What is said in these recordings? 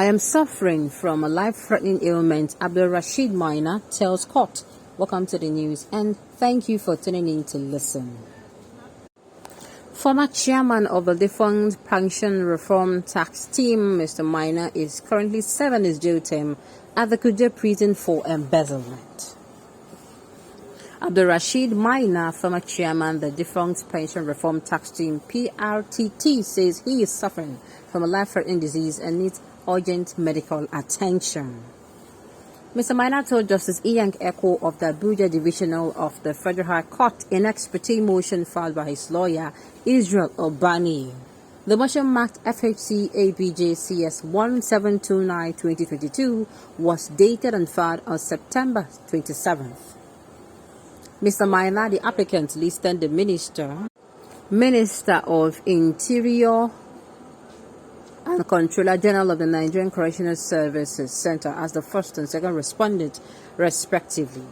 I am suffering from a life-threatening ailment, Abdulrasheed minor tells court. Welcome to the news and thank you for tuning in to listen. Former chairman of the defunct pension reform tax team, Mr. Minor, is currently serving his jail term at the Kuje prison for embezzlement. Abdulrasheed Minor, former chairman of the defunct pension reform tax team, PRTT, says he is suffering from a life-threatening disease and needs urgent medical attention. Mr. Minor told Justice Ian Eko of the Abuja Divisional of the Federal High Court in ex parte motion filed by his lawyer, Israel Obani. The motion marked FHC ABJ CS 1729-2022 was dated and filed on September 27th. Mr. Minor, the applicant, listed the Minister of Interior and Controller General of the Nigerian Correctional Services Center as the first and second respondent, respectively.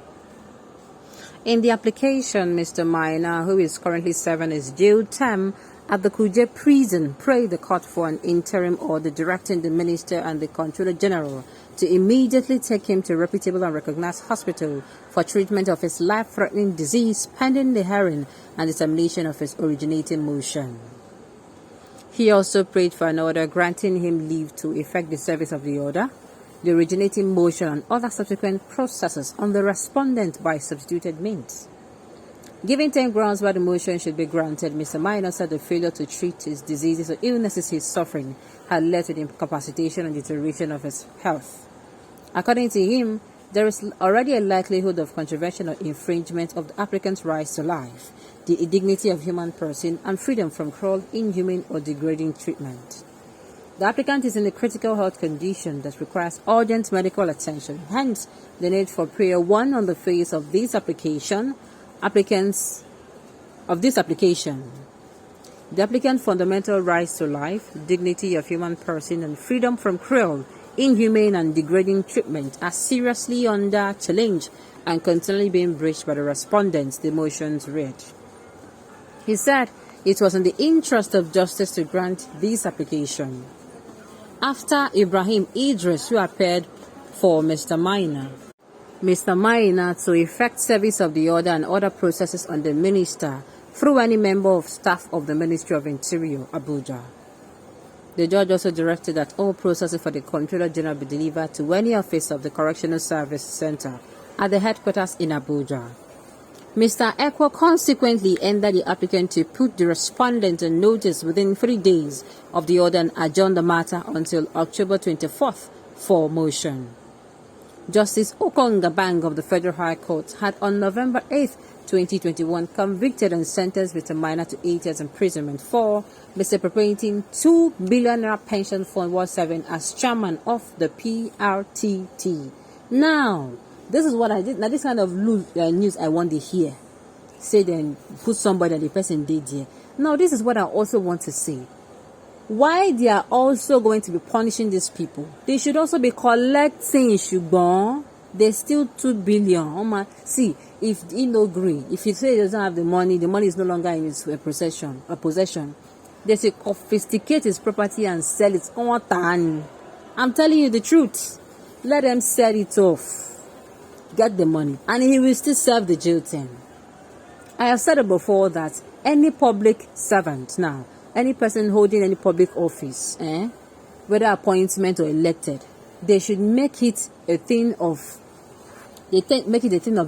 In the application, Mr. Minor, who is currently serving his jail term at the Kuje prison, prayed the court for an interim order directing the Minister and the Controller General to immediately take him to a reputable and recognized hospital for treatment of his life-threatening disease pending the hearing and determination of his originating motion. He also prayed for an order granting him leave to effect the service of the order, the originating motion, and other subsequent processes on the respondent by substituted means. Given 10 grounds why the motion should be granted, Mr. Minor said the failure to treat his diseases or illnesses he is suffering had led to the incapacitation and deterioration of his health. According to him, there is already a likelihood of contravention or infringement of the applicant's rights to life, the dignity of human person, and freedom from cruel, inhumane, or degrading treatment. The applicant is in a critical health condition that requires urgent medical attention, hence the need for prayer 1 on the face of this application. The applicant's fundamental rights to life, dignity of human person, and freedom from cruel, inhumane, and degrading treatment are seriously under challenge and continually being breached by the respondents, the motions read. He said it was in the interest of justice to grant this application. After Ibrahim Idris, who appeared for Mr. Minor to effect service of the order and other processes on the minister through any member of staff of the Ministry of Interior, Abuja. The judge also directed that all processes for the Controller General be delivered to any office of the Correctional Service Center at the headquarters in Abuja. Mr. Eko consequently ordered the applicant to put the respondent on notice within 3 days of the order and adjourn the matter until October 24th for motion. Justice Okonga Bang of the Federal High Court had on November 8th, 2021 convicted and sentenced Mr. Minor to 8 years imprisonment for misappropriating 2 billion naira pension fund while serving as chairman of the PRTT. Now, this is what I did. Now, this kind of news I want to hear. Say then put somebody and the person did here. Now, this is what I also want to say. Why they are also going to be punishing these people? They should also be collecting Shubon. There's still 2 billion. See, if he no agree, if he say he doesn't have the money is no longer in his possession. They say confiscate his property and sell it on time. I'm telling you the truth. Let them sell it off. Get the money, and he will still serve the jail term. I have said it before that any public servant now, any person holding any public office, whether appointment or elected, they should make it a thing of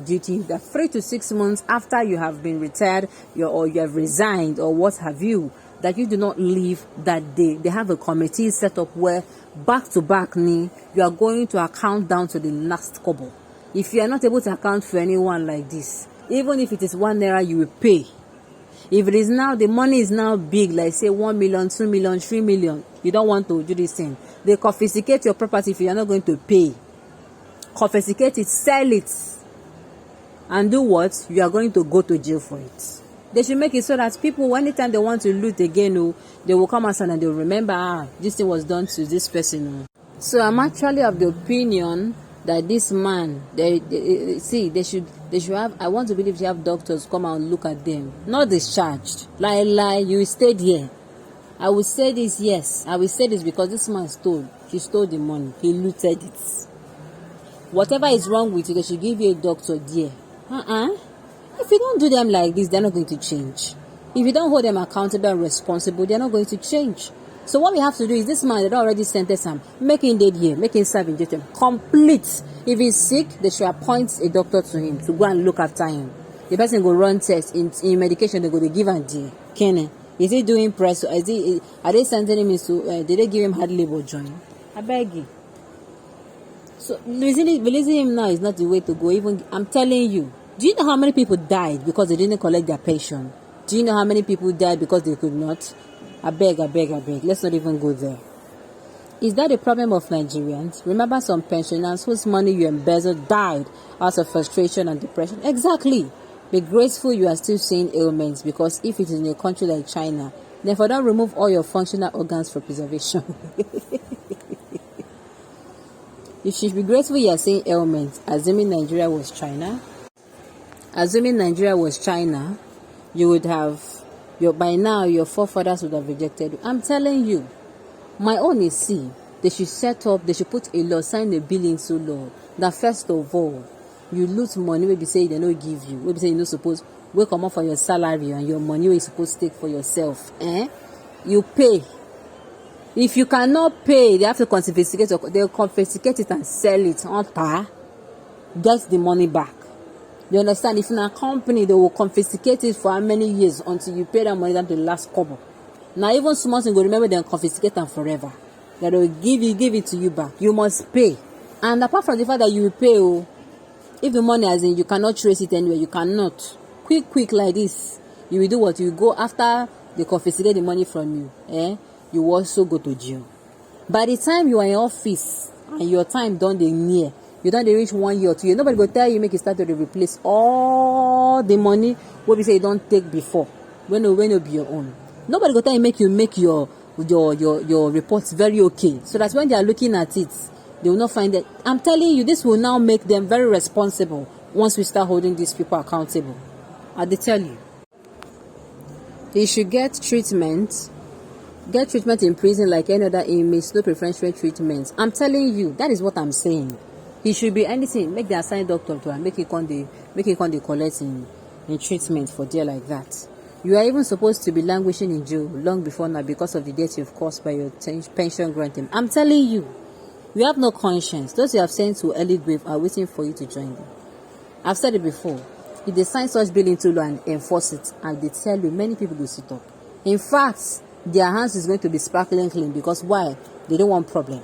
duty that 3 to 6 months after you have been retired, or you have resigned, or what have you, that you do not leave that day. They have a committee set up where back to back, you are going to account down to the last kobo. If you are not able to account for anyone like this, even if it is 1 naira, you will pay. If it is now, the money is now big, like say 1 million, 2 million, 3 million, you don't want to do this thing. They confiscate your property if you are not going to pay. Confiscate it, sell it, and do what? You are going to go to jail for it. They should make it so that people, anytime they want to loot again, they will come outside and they will remember, this thing was done to this person. So I'm actually of the opinion that this man, they should have, I want to believe they have doctors come out and look at them. Not discharged. Lie, you stayed here. I will say this, yes. I will say this because this man stole. He stole the money. He looted it. Whatever is wrong with you, they should give you a doctor there. If you don't do them like this, they're not going to change. If you don't hold them accountable and responsible, they're not going to change. So what we have to do is, this man, they already sentenced him. Make him dead here. Make him serve injection. Complete. If he's sick, they should appoint a doctor to him to go and look after him. The person go run tests in medication. They go to give him there. Kenny, is he doing press? Are they sending him into? Did they give him hard labor joint? I beg you. So releasing him now is not the way to go. Even I'm telling you. Do you know how many people died because they didn't collect their pension? Do you know how many people died because they could not? I beg. Let's not even go there. Is that a problem of Nigerians? Remember some pensioners whose money you embezzled died out of frustration and depression? Exactly. Be grateful you are still seeing ailments, because if it is in a country like China, therefore don't remove all your functional organs for preservation. You should be grateful you are seeing ailments, assuming Nigeria was China. Assuming Nigeria was China, you would have, by now your forefathers would have rejected you. I'm telling you, my own is see, they should put a law, sign a bill into law, that first of all, you lose money, maybe say they don't give you, maybe say you not supposed, wake come up for your salary and your money you supposed to take for yourself, you pay. If you cannot pay, they have to confiscate it, they'll confiscate it and sell it on par, get the money back. You understand? If in a company, they will confiscate it for how many years until you pay that money down to the last couple. Now, even small things, go remember they'll confiscate them forever. That they will give it to you back. You must pay. And apart from the fact that you will pay, if the money, as in, you cannot trace it anywhere, you cannot. Quick like this, you will do what? You go after they confiscate the money from you. You will also go to jail. By the time you are in office and your time done the near, you don't reach 1 year or 2 years, nobody go tell you make you start to replace all the money what we say you don't take before when it be your own. Nobody go tell you make your reports very okay, so that when they are looking at it, they will not find it. I'm telling you, this will now make them very responsible once we start holding these people accountable. I tell you, they should get treatment. Get treatment in prison like any other inmates, no preferential treatment. I'm telling you, that is what I'm saying. He should be anything. Make the assigned doctor to him. Make it con the collect in treatment for there like that. You are even supposed to be languishing in jail long before now because of the debt you've caused by your pension granting. I'm telling you, you have no conscience. Those you have sent to early grave are waiting for you to join them. I've said it before. If they sign such bill into law and enforce it, and they tell you, many people will sit up. In fact, their hands is going to be sparkling clean, because why? They don't want problem.